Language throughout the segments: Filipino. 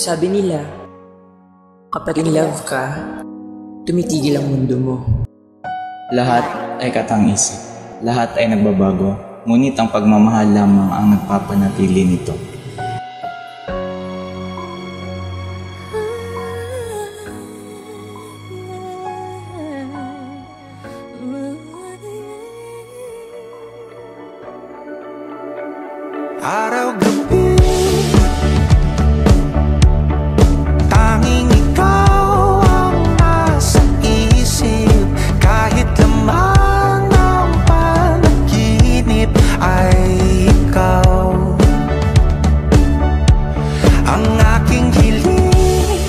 Sabi nila, kapag in love ka, tumitigil ang mundo mo. Lahat ay katang-isip. Lahat ay nagbabago. Ngunit ang pagmamahal lamang ang nagpapanatili nito. Araw-gabi, tanging ikaw ang nasa isip. Kahit lamang ng panaginip ay ikaw ang aking hiling.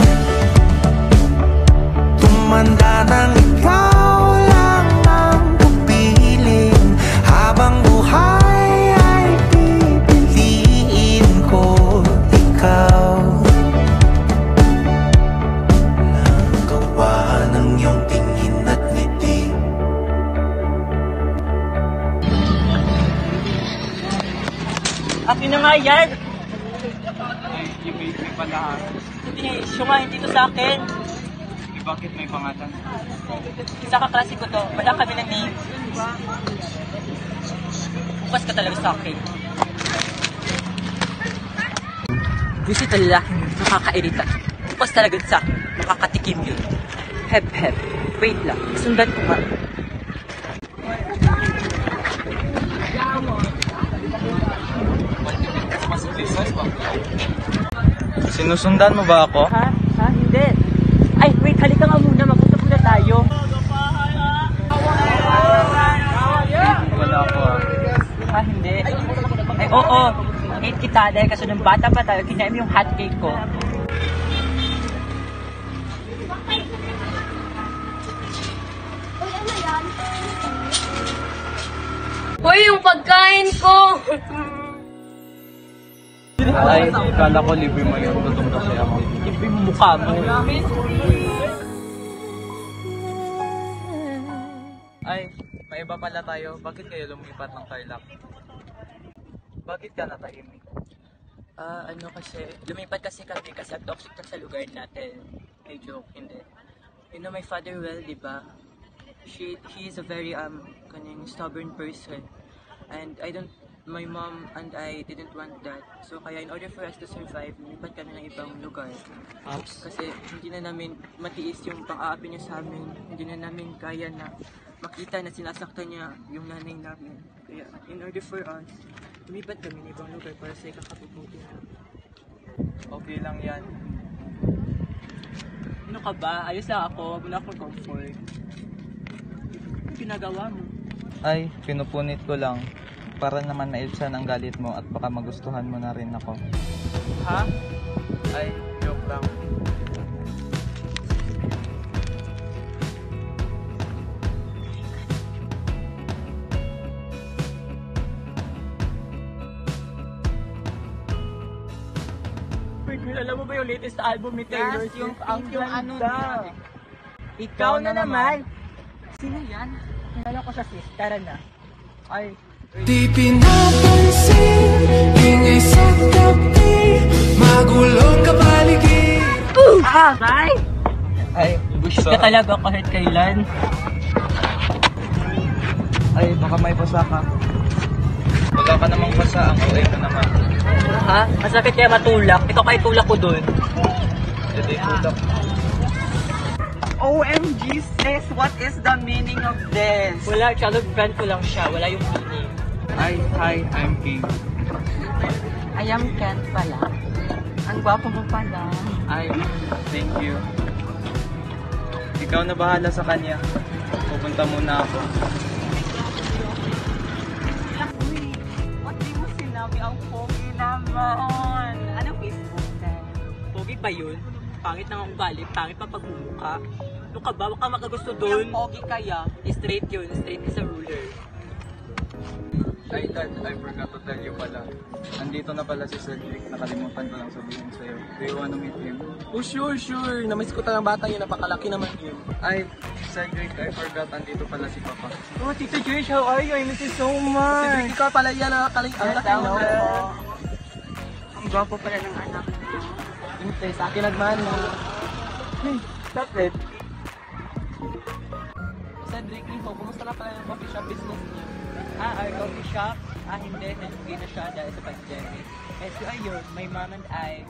Tumanda ng ikaw lang ang kapiling. Habang buhay ay pipiliin ko ikaw. Nagawa ng iyong tingin at ngiti. Akin na nga yan! Yung may panahan. Hindi, siya nga, hindi to sa akin. Bakit may pangatan? Isa kaklase ko to, wala kami ng name. Bukas ka talaga sa akin. Visit na lalaking yun, nakakairita. Bukas talaga sa akin, nakakatikim yun. Hep hep, wait lang, sundan ko nga. Sinusundan mo ba ako? Ha? Ha? Hindi. Ay, wait, halika nga muna, mag-usap muna tayo. Wala ako. Ha? Hindi. Ay, oo. Hate kita dahil kasi nung bata pa tayo, kinain mo yung hot cake ko. Hoy, yung pagkain ko! Ay, kala ko libre mo yun. Tutong kasi ako. Libre mo mukha mo. Ay, may iba pala tayo. Bakit kayo lumipat ng Tarlac? Bakit ka natahimik? Ano kasi, lumipat kasi kami kasi ang toxic na sa lugar natin. Hey, joke, hindi. You know my father well, di ba? He is a very, stubborn person. And my mom and I didn't want that. So kaya in order for us to survive, lumipat kami ng ibang lugar. Kasi hindi na namin matiis yung pang-aapi niya sa amin. Hindi na namin kaya na makita na sinasaktan niya yung nanay namin. Kaya in order for us, lumipat kami ng ibang lugar para sa ikakabubuti na. Okay lang yan. Ano ka ba? Ayos lang ako. Wag mo na akong comfort. Ano ginagawa mo? Ay, pinupunit ko lang. Para naman mailsan ang galit mo at baka magustuhan mo na rin ako. Ha? Ay, joke lang. Wait, alam mo ba yung latest album ni Taylor Swift? yung Ang pink yung ano ganda. niya. Ikaw na naman. Sino yan? Kala ko siya sis. Tara na. Ay, Di pinapansin, ingay sa tabi, magulong kapaligid. Bye! Ay, Bullshit ka talaga kahit kailan. Ay, baka may basa ka. Wala ka namang basa, ang OA ka naman. Ha? Masakit kaya matulak. Ikaw kay tulak ko dun. Hindi tulak. OMG sis, what is the meaning of this? Wala, childhood friend ko lang siya. Wala yung meaning. Ay, hi, I'm King. I am Ken pala. Ang gwapo mo pala. Ay, thank you. Ikaw na bahala sa kanya. Pupunta muna ako. Uy, what di mo sinabi? Ang pogi naman. Anong Facebook na? Pogi ba yun? Pangit na ang ugali, pangit pa pagmumukha. Ano ka ba? Huwag ka makagusto dun. Yung pogi kaya. Straight yun. Straight is a ruler. Ay, Dad, I forgot to tell you pala. Andito na pala si Cedric. Nakalimutan ko lang sabihin sa'yo. Do you wanna meet him? Oh, sure. Namiss ko talagang bata yun. Napakalaki naman yun. Ay, Cedric, I forgot. Andito pala si Papa. Oh, Tito Joyce, how are you? I miss you so much. Cedric, ikaw pala yan. Ang laki, no? Ang gwapo pala ng anak mo. Hindi, sa akin nagmana. Stop it. Cedric, Iho, kumusta na pala yung coffee shop business niyo? Our coffee shop, hindi, nalugay na siya dahil sa pandemic. Eh, so ayun, my mom and I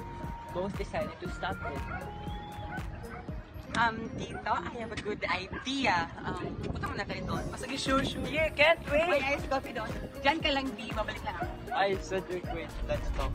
both decided to stop it. Tito, I have a good idea. Punta mo na tayo doon. Masagi shushu. Yeah, can't May wait! ice coffee doon. Diyan ka lang, di. Babalik lang ako. Ay, Cedric, wait. Let's talk.